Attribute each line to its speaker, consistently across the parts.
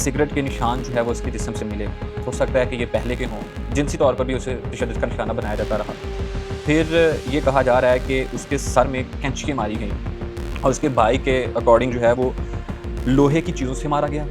Speaker 1: Cigarette के निशान जो है वो उसके जिस्म से मिले। हो सकता है कि ये पहले के हों, जिनसी तौर पर भी उसे तशद्दुद का निशाना बनाया जाता रहा। फिर ये कहा जा रहा है कि उसके सर में कैंचियाँ मारी गईं और उसके भाई के अकॉर्डिंग जो है वो लोहे की चीज़ों से मारा गया।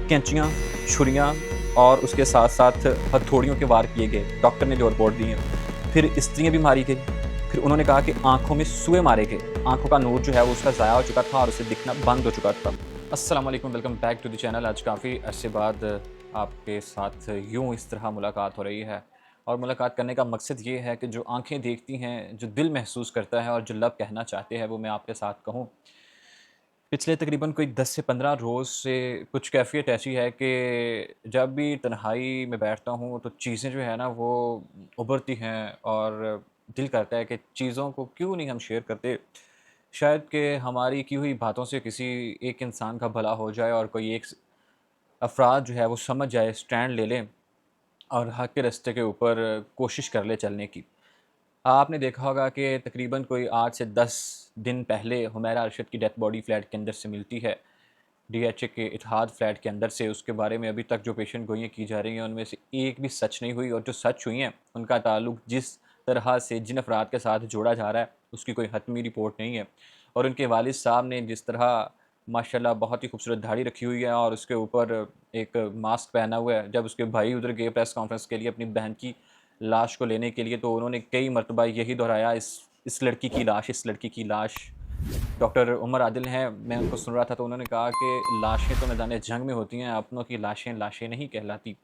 Speaker 1: कैंचियाँ, छुरियाँ और उसके साथ-साथ हथौड़ियों के वार किए गए, डॉक्टर ने जो रिपोर्ट दी है। फिर स्त्रियाँ भी मारी गईं। फिर उन्होंने कहा कि आँखों में सूए मारे गए। आँखों का नूर जो है वो उसका ज़ाया हो चुका था और उसे दिखना बंद हो चुका था। अस्सलाम वालेकुम, welcome back to the channel. आज काफ़ी अरसे बाद आपके साथ यूँ इस तरह मुलाकात हो रही है और मुलाकात करने का मकसद ये है कि जो आँखें देखती हैं, जो दिल महसूस करता है और जो लब कहना चाहते हैं, वो मैं आपके साथ कहूँ। पिछले तकरीबन कोई 10 से 15 रोज़ से कुछ कैफ़ियत ऐसी है कि जब भी तन्हाई में बैठता हूँ, तो चीज़ें जो है ना वो उभरती हैं और दिल करता है कि चीज़ों को क्यों नहीं हम शेयर करते। शायद कि हमारी की हुई बातों से किसी एक इंसान का भला हो जाए और कोई एक अफ़राद जो है वो समझ जाए, स्टैंड ले लें और हक़ के रास्ते के ऊपर कोशिश कर ले चलने की। आपने देखा होगा कि तकरीबन कोई 8 से 10 दिन पहले हुमैरा अरशद की डेथ बॉडी फ्लैट के अंदर से मिलती है। डीएचए के इत्तेहाद फ्लैट के अंदर से। उसके बारे में अभी तक जो पेशन गोइयाँ की जा रही हैं, उनमें से एक भी सच नहीं हुई और जो सच हुई हैं, उनका ताल्लुक जिस तरह से जिन अफ़राद के साथ जोड़ा जा रहा है, उसकी कोई हतमी रिपोर्ट नहीं है। और उनके वालिद साहब ने जिस तरह माशाल्लाह बहुत ही खूबसूरत दाढ़ी रखी हुई है और उसके ऊपर एक मास्क पहना हुआ है। जब उसके भाई उधर गए प्रेस कॉन्फ्रेंस के लिए अपनी बहन की लाश को लेने के लिए, तो उन्होंने कई मर्तबा यही दोहराया, इस लड़की की लाश, इस लड़की की लाश। डॉक्टर उमर आदिल हैं, मैं उनको सुन रहा था तो उन्होंने कहा कि लाशें तो मैदान जंग में होती हैं, अपनों की लाशें लाशें नहीं कहलाती।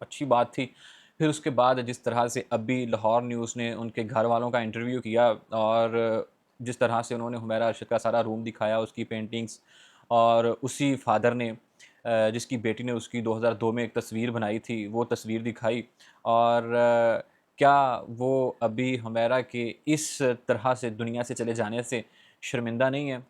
Speaker 1: अच्छी बात थी। फिर उसके बाद जिस तरह से अभी लाहौर न्यूज़ ने उनके घर वालों का इंटरव्यू किया और जिस तरह से उन्होंने हुमैरा अरशद का सारा रूम दिखाया, उसकी पेंटिंग्स, और उसी फादर ने जिसकी बेटी ने उसकी 2002 में एक तस्वीर बनाई थी, वो तस्वीर दिखाई। और क्या वो अभी हुमैरा के इस तरह से दुनिया से चले जाने से शर्मिंदा नहीं है?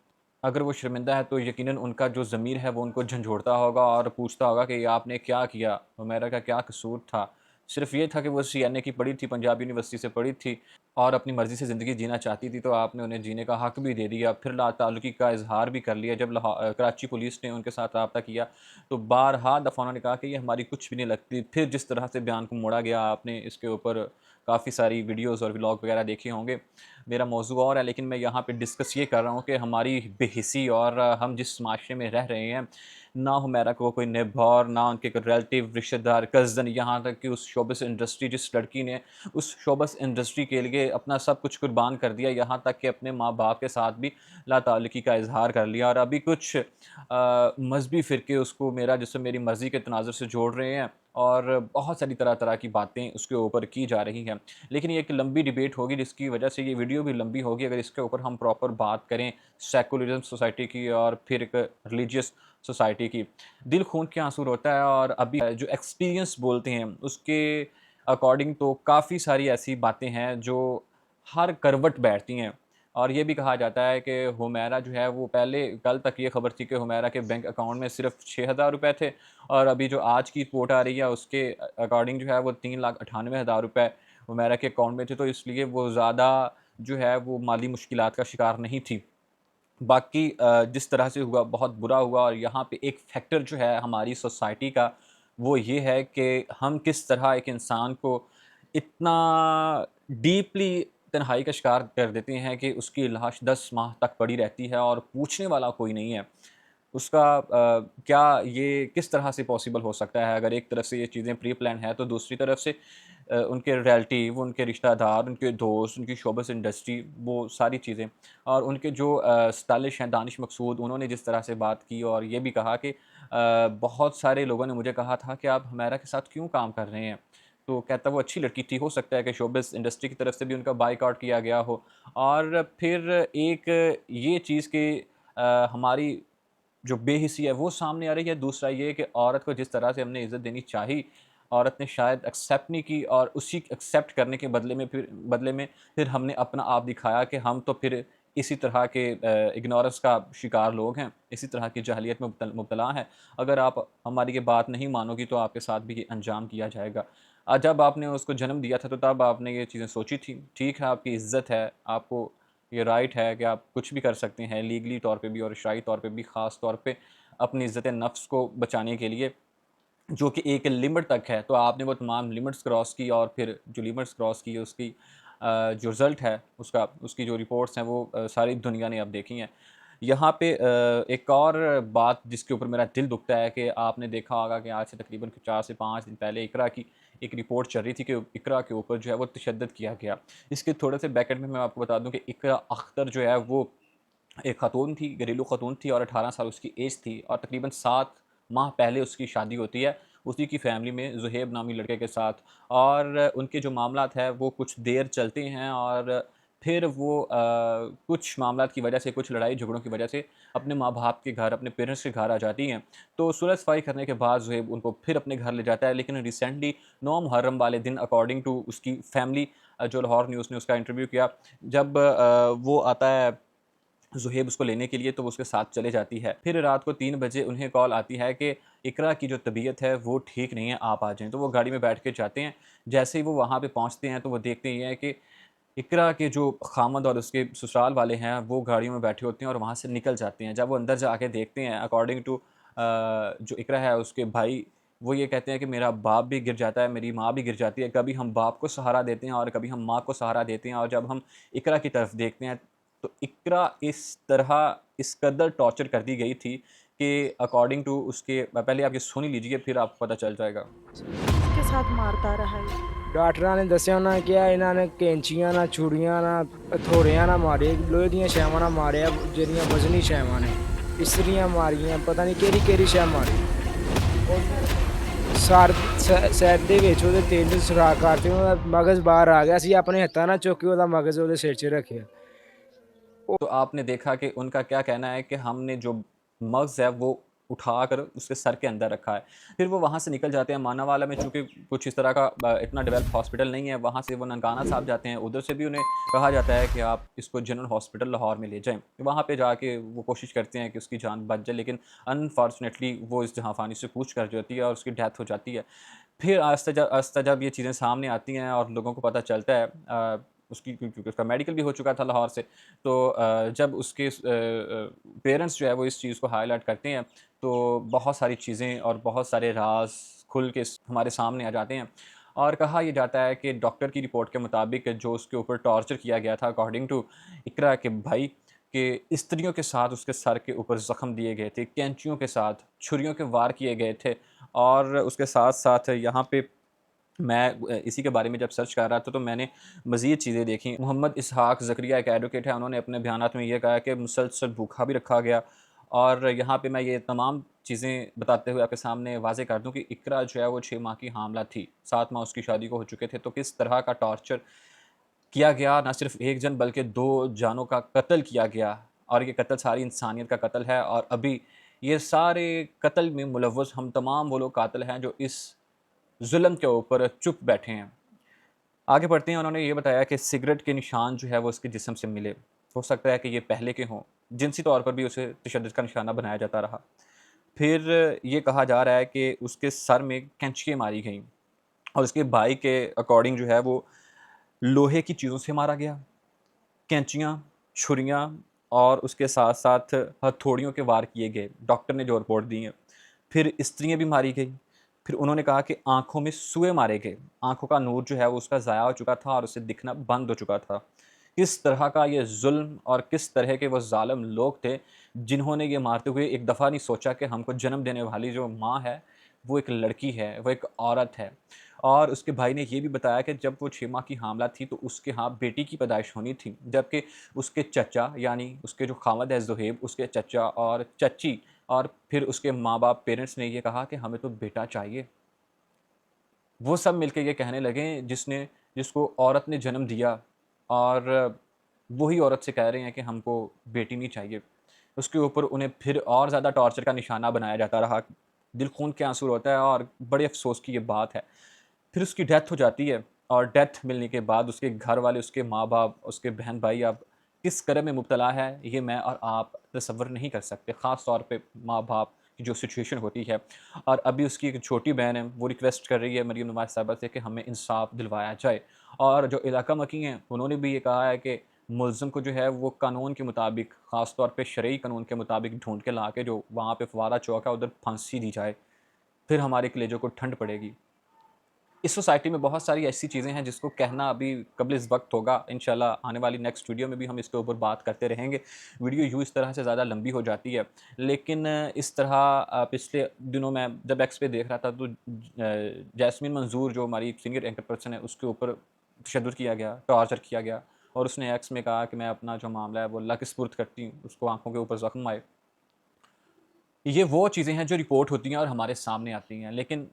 Speaker 1: अगर वो शर्मिंदा है तो यकीनन उनका जो ज़मीर है वो उनको झंझोड़ता होगा और पूछता होगा कि ये आपने क्या किया? हुमैरा का क्या कसूर था? सिर्फ़ ये था कि वो सीएनए की पढ़ी थी, पंजाब यूनिवर्सिटी से पढ़ी थी और अपनी मर्ज़ी से ज़िंदगी जीना चाहती थी, तो आपने उन्हें जीने का हक़ भी दे दिया। फिर लाताल्लुकी का इज़हार भी कर लिया। जब कराची पुलिस ने उनके साथ राब्ता किया, तो बारहा दफ़ा उन्होंने कहा कि ये हमारी कुछ भी नहीं लगती। फिर जिस तरह से बयान को मोड़ा गया, आपने इसके ऊपर काफ़ी सारी वीडियोज़ और व्लॉग वग़ैरह देखे होंगे। मेरा मौज़ू और है, लेकिन मैं यहाँ पे डिस्कस ये कर रहा हूँ कि हमारी बेहिसी और हम जिस माशरे में रह रहे हैं, ना हुमैरा को कोई निभार, ना उनके कोई रिलेटिव, रिश्तेदार, कज़न, यहाँ तक कि उस शोबिस इंडस्ट्री, जिस लड़की ने उस शोबिस इंडस्ट्री के लिए अपना सब कुछ कुर्बान कर दिया, यहाँ तक कि अपने माँ-बाप के साथ भी लाताल्लुकी का इज़हार कर लिया। और अभी कुछ मज़हबी फ़िरके उसको मेरा जिस्म मेरी मर्ज़ी के तनाज़ुर से जोड़ रहे हैं और बहुत सारी तरह-तरह की बातें उसके ऊपर की जा रही हैं। लेकिन ये एक लंबी डिबेट होगी, जिसकी वजह से ये वीडियो भी लंबी होगी अगर इसके ऊपर हम प्रॉपर बात करें सेकुलरिज़्म सोसाइटी की और फिर एक रिलीजियस सोसाइटी की। दिल खून के आंसू रोता है और अभी जो एक्सपीरियंस बोलते हैं उसके अकॉर्डिंग तो काफ़ी सारी ऐसी बातें हैं जो हर करवट बैठती हैं। और ये भी कहा जाता है कि हुमैरा जो है वो पहले कल तक ये खबर थी कि हुमैरा के बैंक अकाउंट में सिर्फ़ 6,000 रुपए थे और अभी जो आज की रिपोर्ट आ रही है उसके अकॉर्डिंग जो है वो 3,98,000 रुपए हुमैरा के अकाउंट में थे, तो इसलिए वो ज़्यादा जो है वो माली मुश्किलात का शिकार नहीं थी। बाकी जिस तरह से हुआ बहुत बुरा हुआ और यहाँ पे एक फैक्टर जो है हमारी सोसाइटी का, वो ये है कि हम किस तरह एक इंसान को इतना डीपली तन्हाई का शिकार कर देते हैं कि उसकी लाश 10 माह तक पड़ी रहती है और पूछने वाला कोई नहीं है। उसका क्या ये किस तरह से पॉसिबल हो सकता है? अगर एक तरफ से ये चीज़ें प्री प्लान है, तो दूसरी तरफ से उनके रिलेटिव, उनके रिश्तेदार, उनके दोस्त, उनकी शोबिस इंडस्ट्री, वो सारी चीज़ें और उनके जो स्टाइलिश हैं दानिश मकसूद, उन्होंने जिस तरह से बात की और ये भी कहा कि बहुत सारे लोगों ने मुझे कहा था कि आप हुमैरा के साथ क्यों काम कर रहे हैं? तो कहता वो अच्छी लड़की थी, हो सकता है कि शोबिस इंडस्ट्री की तरफ से भी उनका बायकॉट किया गया हो। और फिर एक ये चीज़ कि हमारी जो बेहिसी है वो सामने आ रही है। दूसरा ये कि औरत को जिस तरह से हमने इज़्ज़त देनी चाही, औरत ने शायद एक्सेप्ट नहीं की और उसी एक्सेप्ट करने के बदले में फिर हमने अपना आप दिखाया कि हम तो फिर इसी तरह के इग्नोरेंस का शिकार लोग हैं, इसी तरह की जाहिलियत में मुब्तला हैं। अगर आप हमारी ये बात नहीं मानोगी तो आपके साथ भी ये अंजाम किया जाएगा। जब आपने उसको जन्म दिया था तो तब आपने ये चीज़ें सोची थी। ठीक है, आपकी इज़्ज़त है, आपको ये राइट है कि आप कुछ भी कर सकते हैं लीगली तौर पे भी और शरई तौर पे भी, ख़ास तौर पे अपनी इज़्ज़त नफ्स को बचाने के लिए, जो कि एक लिमिट तक है। तो आपने वो तमाम लिमिट्स क्रॉस की और फिर जो लिमिट्स क्रॉस की उसकी जो रिज़ल्ट है उसका, उसकी जो रिपोर्ट्स हैं वो सारी दुनिया ने अब देखी हैं। यहाँ पे एक और बात जिसके ऊपर मेरा दिल दुखता है कि आपने देखा होगा कि आज से तकरीबन 4 से 5 दिन पहले इकरा की एक रिपोर्ट चल रही थी कि इकरा के ऊपर जो है वो तशद्दुद किया गया। इसके थोड़े से बैकएंड में मैं आपको बता दूँ कि इकरा अख्तर जो है वो एक खातून थी, घरेलू खातून थी और 18 साल उसकी एज थी और तकरीबन 7 माह पहले उसकी शादी होती है, उसी की फ़ैमिली में ज़ुहैब नामी लड़के के साथ। और उनके जो मामलात हैं वो कुछ देर चलते हैं और फिर वो कुछ मामलात की वजह से, कुछ लड़ाई झगड़ों की वजह से अपने माँ-बाप के घर, अपने पेरेंट्स के घर आ जाती हैं। तो सुलह-सफ़ाई करने के बाद ज़ुहैब उनको फिर अपने घर ले जाता है, लेकिन रिसेंटली 9 मुहर्रम वाले दिन अकॉर्डिंग टू उसकी फ़ैमिली, जो लाहौर न्यूज़ ने उसका इंटरव्यू किया, जब वो आता है ज़ुहैब उसको लेने के लिए तो वो उसके साथ चले जाती है। फिर रात को 3 बजे उन्हें कॉल आती है कि इकरा की जो तबीयत है वो ठीक नहीं है, आप आ जाएँ। तो वो गाड़ी में बैठ के जाते हैं। जैसे ही वो वहाँ पे पहुँचते हैं तो वो देखते ही हैं कि इकरा के जो ख़ामद और उसके ससुराल वाले हैं वो गाड़ियों में बैठे होते हैं और वहाँ से निकल जाते हैं। जब वो अंदर जाके देखते हैं अकॉर्डिंग टू जो इकरा है उसके भाई, वो ये कहते हैं कि मेरा बाप भी गिर जाता है, मेरी माँ भी गिर जाती है। कभी हम बाप को सहारा देते हैं और कभी हम माँ को सहारा देते हैं और जब हम इकरा की तरफ देखते हैं तो इकरा इस तरह इस कदर टॉर्चर कर दी गई थी कि अकॉर्डिंग टू उसके, पहले आप ये सुन ही लीजिए फिर आपको पता चल जाएगा।
Speaker 2: किसके साथ मारता रहा है?
Speaker 3: ਡਾਕਟਰਾਂ ਨੇ ਦੱਸਿਆ ਉਹਨਾਂ ਕਿਹਾ ਇਹਨਾਂ ਨੇ ਕੈਂਚੀਆਂ ਨਾਲ ਛੁਰੀਆਂ ਨਾਲ ਹਥੌੜਿਆਂ ਨਾਲ ਮਾਰੇ ਲੋਹੇ ਦੀਆਂ ਛੈਵਾਂ ਨਾਲ ਮਾਰਿਆ ਜਿਹੜੀਆਂ ਵਜ਼ਨੀ ਛੈਵਾਂ ਨੇ ਇਸਤਰੀਆਂ ਮਾਰੀਆਂ ਪਤਾ ਨਹੀਂ ਕਿਹੜੀ ਕਿਹੜੀ ਛੈ ਮਾਰੀ ਸਰ ਸਿਰ ਦੇ ਵਿੱਚ ਉਹਦੇ ਤਿੰਨ ਸੁਰਾਖ ਕਰਤੇ ਉਹਦਾ ਮਗਜ਼ ਬਾਹਰ ਆ ਗਿਆ ਸੀ ਆਪਣੇ ਹੱਥਾਂ ਨਾਲ ਚੁੱਕ ਕੇ ਉਹਦਾ ਮਗਜ਼ ਉਹਦੇ सिर 'ਚ ਰੱਖਿਆ
Speaker 1: तो आपने देखा कि उनका क्या कहना है कि हमने जो मग़ज़ है वो उठाकर उसके सर के अंदर रखा है। फिर वो वहाँ से निकल जाते हैं मानावाला में, चूँकि कुछ इस तरह का इतना डेवलप हॉस्पिटल नहीं है, वहाँ से वो ननकाना साहब जाते हैं। उधर से भी उन्हें कहा जाता है कि आप इसको जनरल हॉस्पिटल लाहौर में ले जाएँ। वहाँ पे जाके वो कोशिश करते हैं कि उसकी जान बच जाए, लेकिन अनफॉर्चुनेटली वो इस जहाँफ़ानी से कूच कर जाती है और उसकी डेथ हो जाती है। फिर आहिस्ता जब ये चीज़ें सामने आती हैं और लोगों को पता चलता है, उसकी क्योंकि उसका मेडिकल भी हो चुका था लाहौर से, तो जब उसके पेरेंट्स जो है वो इस चीज़ को हाईलाइट करते हैं तो बहुत सारी चीज़ें और बहुत सारे राज खुल के हमारे सामने आ जाते हैं। और कहा यह जाता है कि डॉक्टर की रिपोर्ट के मुताबिक जो उसके ऊपर टॉर्चर किया गया था अकॉर्डिंग टू इकरा के भाई, कि स्त्रियों के साथ उसके सर के ऊपर ज़ख्म दिए गए थे, कैंचियों के साथ, छुरियों के वार किए गए थे। और उसके साथ-साथ यहाँ पे मैं इसी के बारे में जब सर्च कर रहा था तो मैंने मज़ीद चीज़ें देखी। मोहम्मद इसहाक ज़करिया एक एडवोकेट है, उन्होंने अपने बयानात में ये कहा कि मुसलसल भूखा भी रखा गया। और यहाँ पे मैं ये तमाम चीज़ें बताते हुए आपके सामने वाज़ेह कर दूँ कि इकरा जो है वो 6 माह की हामला थी, 7 माह उसकी शादी को हो चुके थे। तो किस तरह का टॉर्चर किया गया, ना सिर्फ़ 1 जन बल्कि 2 जानों का कत्ल किया गया और ये कत्ल सारी इंसानियत का कत्ल है। और अभी ये सारे कत्ल में मुलव्वस हम तमाम वो लोग कातिल हैं जो इस ज़ुल्म के ऊपर चुप बैठे हैं। आगे बढ़ते हैं, उन्होंने ये बताया कि सिगरेट के निशान जो है वो उसके जिस्म से मिले। हो सकता है कि ये पहले के हों, जिनसी तौर पर भी उसे तशद्दुद का निशाना बनाया जाता रहा। फिर ये कहा जा रहा है कि उसके सर में कैंचियाँ मारी गईं और उसके भाई के अकॉर्डिंग जो है वो लोहे की चीज़ों से मारा गया। कैंचियाँ, छुरियाँ और उसके साथ-साथ हथौड़ियों के वार किए गए, डॉक्टर ने जो रिपोर्ट दी है। फिर स्त्रियाँ भी मारी गईं। फिर उन्होंने कहा कि आँखों में सूए मारे गए। आँखों का नूर जो है वो उसका ज़ाया हो चुका था और उसे दिखना बंद हो चुका था। किस तरह का ये ज़ुल्म और किस तरह के वो ज़ालिम लोग थे, जिन्होंने ये मारते हुए एक दफ़ा नहीं सोचा कि हमको जन्म देने वाली जो माँ है, वो एक लड़की है, वो एक औरत है। और उसके भाई ने ये भी बताया कि जब वो 6 माह की हामला थी तो उसके यहाँ बेटी की पैदाइश होनी थी, जबकि उसके चचा यानी उसके जो खामद है ज़ुहैब, उसके चचा और चच्ची और फिर उसके माँ-बाप पेरेंट्स ने ये कहा कि हमें तो बेटा चाहिए। वो सब मिलके ये कहने लगे जिसको औरत ने जन्म दिया और वही औरत से कह रहे हैं कि हमको बेटी नहीं चाहिए। उसके ऊपर उन्हें फिर और ज़्यादा टॉर्चर का निशाना बनाया जाता रहा। दिल खून के आँसू होता है और बड़े अफ़सोस की ये बात है। फिर उसकी डेथ हो जाती है और डेथ मिलने के बाद उसके घर वाले, उसके माँ-बाप, उसके बहन-भाई अब किस कर्म में मुब्तला है, ये मैं और आप तसव्वुर नहीं कर सकते। ख़ास तौर पे माँ-बाप की जो सिचुएशन होती है। और अभी उसकी एक छोटी बहन है, वो रिक्वेस्ट कर रही है मरीम नवाज़ साहिबा से कि हमें इंसाफ़ दिलवाया जाए। और जो इलाका मकी हैं, उन्होंने भी ये कहा है कि मुलज़िम को जो है वो कानून के मुताबिक, ख़ास तौर पे शरई कानून के मुताबिक ढूँढ के ला के जो वहाँ पे फव्वारा चौक है उधर फांसी दी जाए, फिर हमारे कलेजों को ठंड पड़ेगी। इस सोसाइटी में बहुत सारी ऐसी चीज़ें हैं जिसको कहना अभी कबल इस वक्त होगा। इंशाल्लाह आने वाली नेक्स्ट वीडियो में भी हम इसके ऊपर बात करते रहेंगे। वीडियो यूँ इस तरह से ज़्यादा लंबी हो जाती है, लेकिन इस तरह पिछले दिनों मैं जब एक्स पे देख रहा था तो जैस्मीन मंजूर जो हमारी सीनियर एंकर पर्सन है उसके ऊपर तशद्दुद किया गया, टॉर्चर किया गया और उसने एक्स में कहा कि मैं अपना जो मामला है वो अल्लाह के सुपुर्द करती हूँ, उसको आँखों के ऊपर ज़ख्म आए। ये वो चीज़ें हैं जो रिपोर्ट होती हैं और हमारे सामने आती हैं, लेकिन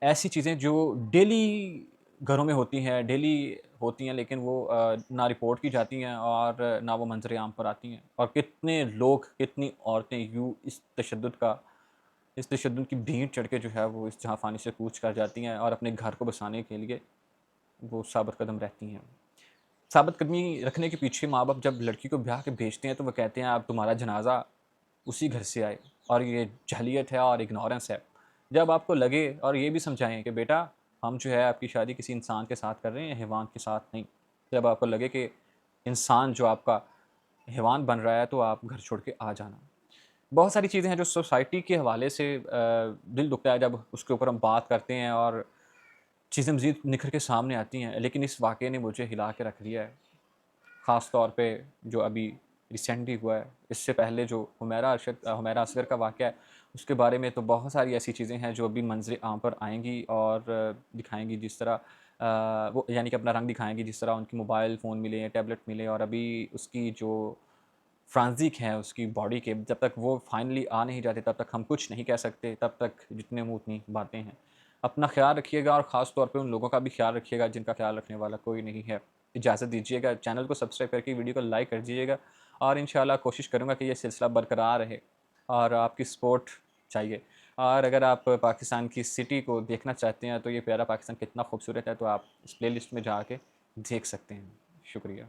Speaker 1: ऐसी चीज़ें जो डेली घरों में होती हैं, डेली होती हैं, लेकिन वो ना रिपोर्ट की जाती हैं और ना वो मंज़र आम पर आती हैं। और कितने लोग, कितनी औरतें यूँ इस तशद्दुद की भीड़ चढ़ के जो है वो इस जहाँफ़ानी से कूच कर जाती हैं और अपने घर को बसाने के लिए वो साबित कदम रहती हैं। साबित कदमी रखने के पीछे माँ-बाप जब लड़की को ब्याह के भेजते हैं तो वो कहते हैं अब तुम्हारा जनाज़ा उसी घर से आए, और ये जहलियत है और इग्नोरेंस है। जब आपको लगे और ये भी समझाएँ कि बेटा हम जो है आपकी शादी किसी इंसान के साथ कर रहे हैं, हैवान के साथ नहीं। जब आपको लगे कि इंसान जो आपका हैवान बन रहा है तो आप घर छोड़ के आ जाना। बहुत सारी चीज़ें हैं जो सोसाइटी के हवाले से दिल दुखता है जब उसके ऊपर हम बात करते हैं और चीज़ें मज़ीद निखर के सामने आती हैं, लेकिन इस वाक़ये ने मुझे हिला के रख दिया है। ख़ास तौर पे जो अभी रिसेंटली हुआ है, इससे पहले जो हुमैरा असगर का वाक़या है, उसके बारे में तो बहुत सारी ऐसी चीज़ें हैं जो अभी मंज़र आम पर आएँगी और दिखाएँगी जिस तरह वो यानी कि अपना रंग दिखाएँगी, जिस तरह उनकी मोबाइल फ़ोन मिले, टैबलेट मिले और अभी उसकी जो फ्रांज़िक हैं उसकी बॉडी के, जब तक वो फाइनली आ नहीं जाते तब तक हम कुछ नहीं कह सकते, तब तक जितने मुँह उतनी बातें हैं। अपना ख़्याल रखिएगा और ख़ास तौर पे उन लोगों का भी ख़्याल रखिएगा जिनका ख़्याल रखने वाला कोई नहीं है। इजाज़त दीजिएगा, चैनल को सब्सक्राइब करके वीडियो को लाइक कर दीजिएगा और इंशाल्लाह कोशिश करूँगा कि ये सिलसिला बरकरार रहे और आपकी सपोर्ट चाहिए। और अगर आप पाकिस्तान की सिटी को देखना चाहते हैं तो ये प्यारा पाकिस्तान कितना खूबसूरत है, तो आप इस प्लेलिस्ट में जाके देख सकते हैं। शुक्रिया।